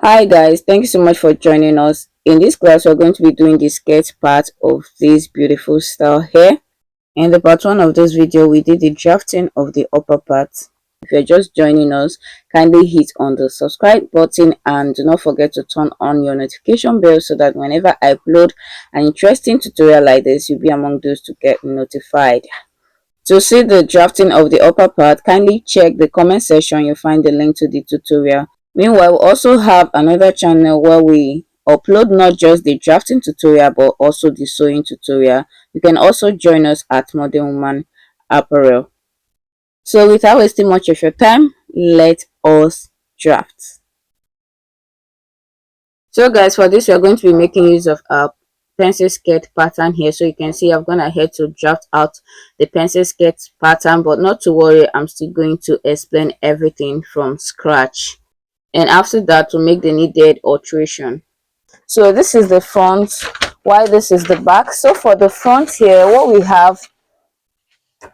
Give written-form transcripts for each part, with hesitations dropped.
Hi guys, thank you so much for joining us. In this class, we're going to be doing the skirt part of this beautiful style here. In the part 1 of this video, we did the drafting of the upper part. If you're just joining us, kindly hit on the subscribe button and do not forget to turn on your notification bell so that whenever I upload an interesting tutorial like this, you'll be among those to get notified. To see the drafting of the upper part, kindly check the comment section. You'll find the link to the tutorial. Meanwhile, we also have another channel where we upload not just the drafting tutorial but also the sewing tutorial. You can also join us at Modern Woman Apparel. So without wasting much of your time, let us draft. So guys, for this we are going to be making use of our pencil skirt pattern here. So you can see I've gone ahead to draft out the pencil skirt pattern, but not to worry, I'm still going to explain everything from scratch, and after that we'll make the needed alteration. So this is the front, while this is the back. So for the front here, what we have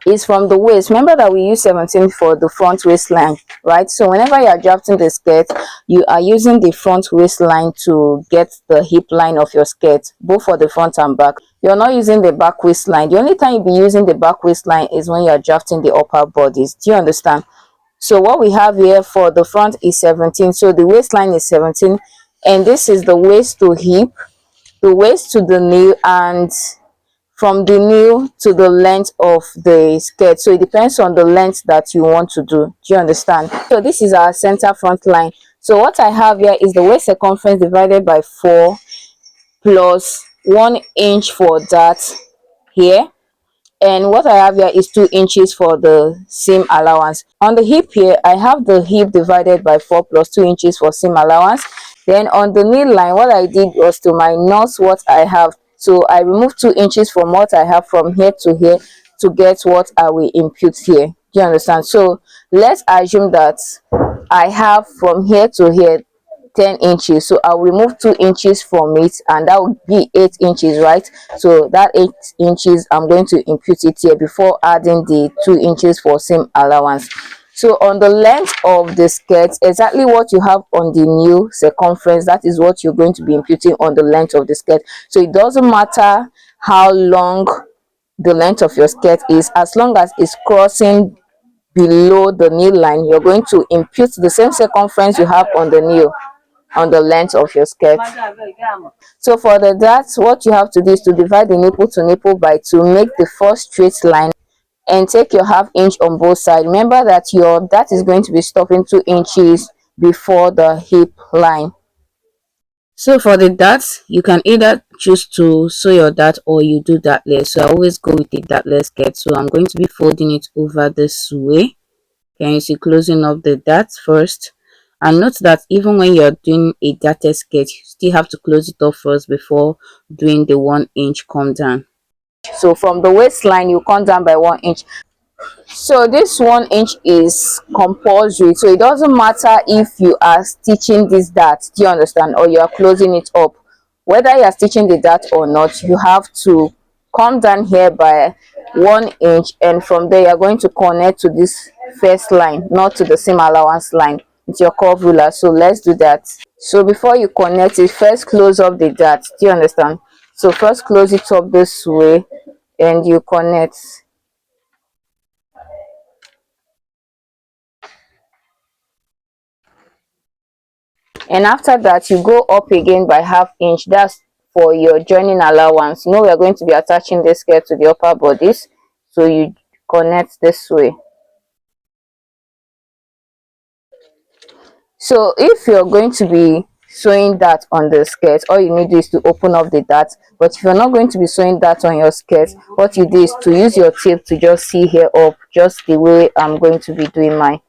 is from the waist. Remember that we use 17 for the front waistline, right? So whenever you are drafting the skirt, you are using the front waistline to get the hip line of your skirt, both for the front and back. You're not using the back waistline. The only time you'll be using the back waistline is when you are drafting the upper bodies. Do you understand? So what we have here for the front is 17, so the waistline is 17, and this is the waist to hip, the waist to the knee, and from the knee to the length of the skirt. So it depends on the length that you want to do. Do you understand? So this is our center front line. So what I have here is the waist circumference divided by 4 plus 1 inch for that here, and what I have here is 2 inches for the seam allowance. On the hip here, I have the hip divided by 4 plus 2 inches for seam allowance. Then on the knee line, what I did was to minus what I have. So I removed 2 inches from what I have from here to here to get what I will impute here. Do you understand? So let's assume that I have from here to here 10 inches, so I'll remove 2 inches from it, and that would be 8 inches, right? So that 8 inches, I'm going to impute it here before adding the 2 inches for seam allowance. So on the length of the skirt, exactly what you have on the new circumference, that is what you're going to be imputing on the length of the skirt. So it doesn't matter how long the length of your skirt is, as long as it's crossing below the knee line, you're going to impute the same circumference you have on the knee on the length of your skirt. So for the dart, what you have to do is to divide the nipple to nipple by 2, make the first straight line, and take your half inch on both sides. Remember that your dart is going to be stopping 2 inches before the hip line. So for the dart, you can either choose to sew your dart or you do dartless. So I always go with the dartless skirt. So I'm going to be folding it over this way. Can you see, closing up the dart first? And note that even when you're doing a darted skirt, you still have to close it up first before doing the 1 inch come down. So from the waistline, you come down by 1 inch. So this 1 inch is compulsory, so it doesn't matter if you are stitching this dart, do you understand, or you are closing it up. Whether you are stitching the dart or not, you have to come down here by 1 inch, and from there you are going to connect to this first line, not to the seam allowance line, with your curve ruler. So let's do that. So before you connect it, first close up the dart, do you understand? So first close it up this way and you connect. And after that, you go up again by half inch. That's for your joining allowance. You know, we are going to be attaching this skirt to the upper bodies, so you connect this way. So if you're going to be sewing that on the skirt, all you need is to open up the dart. But if you're not going to be sewing that on your skirt, what you do is to use your tape to just see here up, just the way I'm going to be doing mine.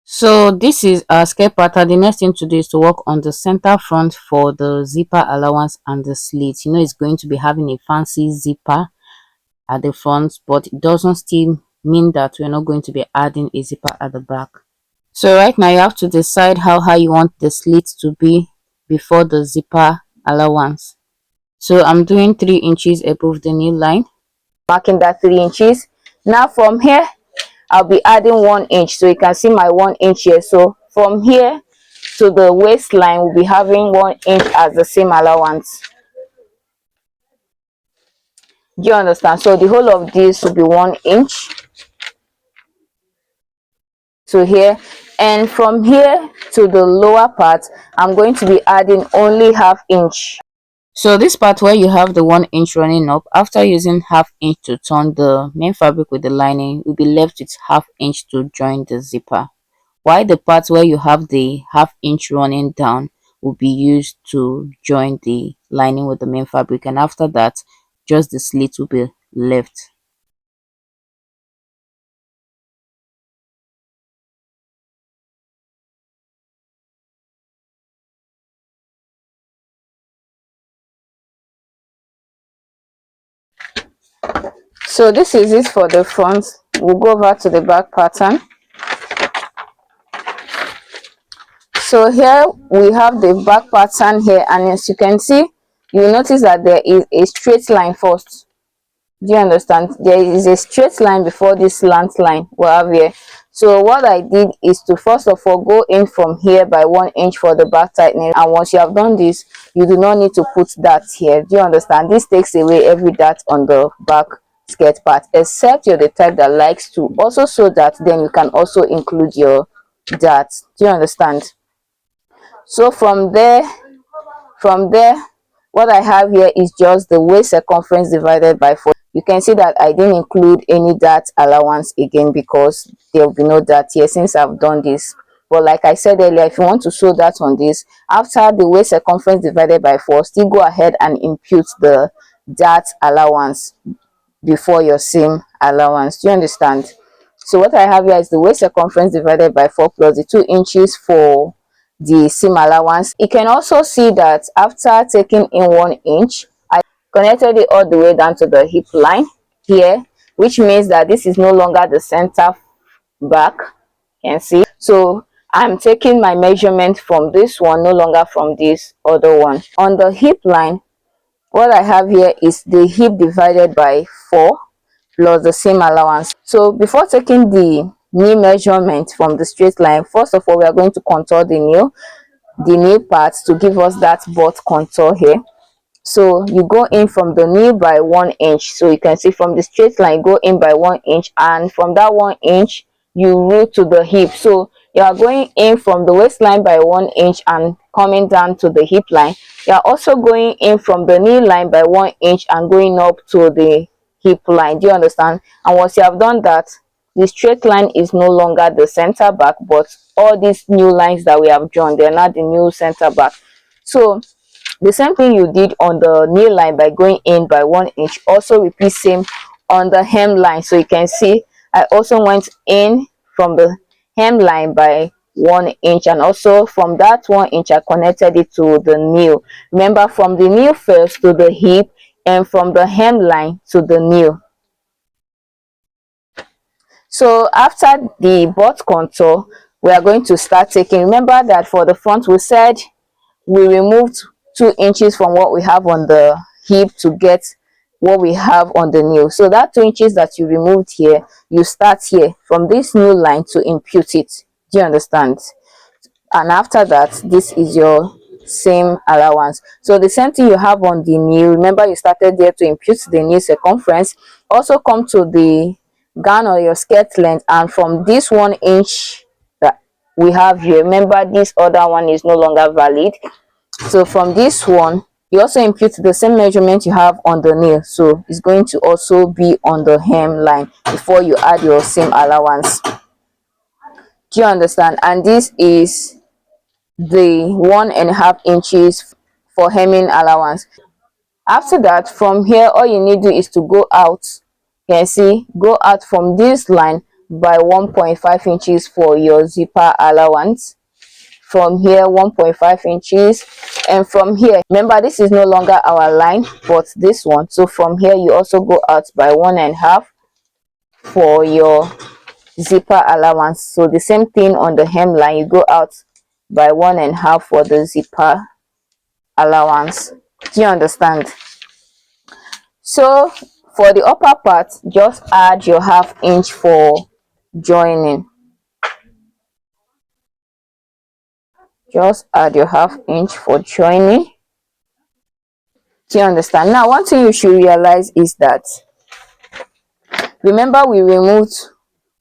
So this is our skirt pattern. The next thing to do is to work on the center front for the zipper allowance and the slit. You know, it's going to be having a fancy zipper at the front, but it doesn't still mean that we're not going to be adding a zipper at the back. So right now you have to decide how high you want the slit to be before the zipper allowance. So I'm doing 3 inches above the knee line, marking that 3 inches. Now from here, I'll be adding 1 inch. So you can see my 1 inch here. So from here to the waistline, we'll be having 1 inch as the seam allowance. Do you understand? So the whole of this will be 1 inch to here, and from here to the lower part, I'm going to be adding only ½ inch. So this part where you have the 1 inch running up, after using ½ inch to turn the main fabric with the lining, you'll be left with ½ inch to join the zipper. While the part where you have the ½ inch running down will be used to join the lining with the main fabric, and after that, just the slit will be left. So this is it for the front. We'll go over to the back pattern. So here we have the back pattern here, and as you can see, you will notice that there is a straight line first. Do you understand? There is a straight line before this slant line we have here. So what I did is to first of all go in from here by 1 inch for the back tightening, and once you have done this, you do not need to put that here. Do you understand? This takes away every dart on the back skirt part, except you're the type that likes to also sew that, then you can also include your darts. Do you understand? So from there, what I have here is just the waist circumference divided by 4. You can see that I didn't include any dart allowance again because there will be no dart here since I've done this. But like I said earlier, if you want to sew that on this, after the waist circumference divided by 4, still go ahead and impute the dart allowance before your seam allowance. Do you understand? So what I have here is the waist circumference divided by 4 plus the 2 inches for the seam allowance. You can also see that after taking in 1 inch, I connected it all the way down to the hip line here, which means that this is no longer the center back. You can see. So I'm taking my measurement from this one, no longer from this other one. On the hip line, what I have here is the hip divided by 4 plus the seam allowance. So before taking the knee measurement from the straight line, first of all, we are going to contour the knee part to give us that butt contour here. So you go in from the knee by 1 inch. So you can see from the straight line, go in by 1 inch, and from that 1 inch you root to the hip. So you are going in from the waistline by 1 inch and coming down to the hip line. You are also going in from the knee line by 1 inch and going up to the hip line. Do you understand? And once you have done that, the straight line is no longer the center back, but all these new lines that we have drawn, they're not the new center back. So the same thing you did on the knee line by going in by 1 inch, also repeat same on the hem line. So you can see I also went in from the hem line by 1 inch, and also from that 1 inch I connected it to the knee. Remember, from the knee first to the hip, and from the hem line to the knee. So after the butt contour, we are going to start taking, remember that for the front we said we removed 2 inches from what we have on the hip to get what we have on the knee. So that 2 inches that you removed here, you start here from this new line to impute it. Do you understand? And after that, this is your seam allowance. So the same thing you have on the knee, remember you started there to impute the knee circumference. Also come to the gown or your skirt length, and from this 1 inch that we have here, remember this other one is no longer valid. So from this one, you also impute the same measurement you have on the knee. So it's going to also be on the hem line before you add your seam allowance. Do you understand? And this is the 1.5 inches for hemming allowance. After that, from here, all you need to do is to go out. You can see, go out from this line by 1.5 inches for your zipper allowance. From here, 1.5 inches, and from here, remember this is no longer our line but this one. So from here you also go out by 1.5 for your zipper allowance. So the same thing on the hem line, you go out by 1.5 for the zipper allowance. Do you understand? So for the upper part, just add your ½ inch for joining. Just add your half inch for joining. Do you understand? Now, one thing you should realize is that, remember, we removed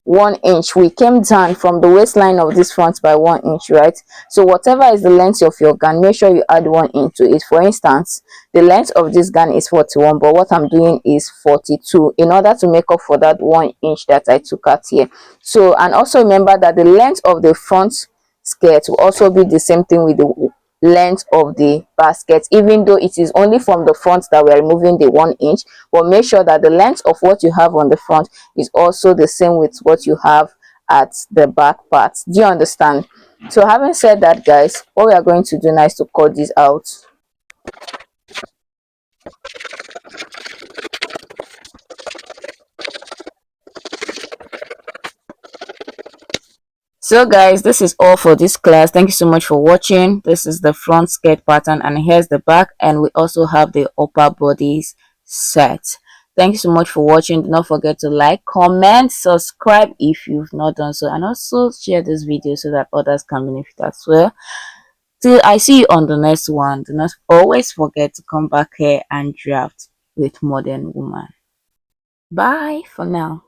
1 inch. We came down from the waistline of this front by 1 inch, right? So whatever is the length of your gown, make sure you add 1 inch to it. For instance, the length of this gown is 41, but what I'm doing is 42 in order to make up for that 1 inch that I took out here. So, and also remember that the length of the front skirt will also be the same thing with the length of the basket, even though it is only from the front that we are removing the 1 inch. But make sure that the length of what you have on the front is also the same with what you have at the back part. Do you understand? So having said that, guys, what we are going to do now is to cut this out. So guys, this is all for this class. Thank you so much for watching. This is the front skirt pattern, and here's the back, and we also have the upper bodies set. Thank you so much for watching. Do not forget to like, comment, subscribe if you've not done so, and also share this video so that others can benefit as well. Till I see you on the next one, do not always forget to come back here and draft with Modern Woman. Bye for now.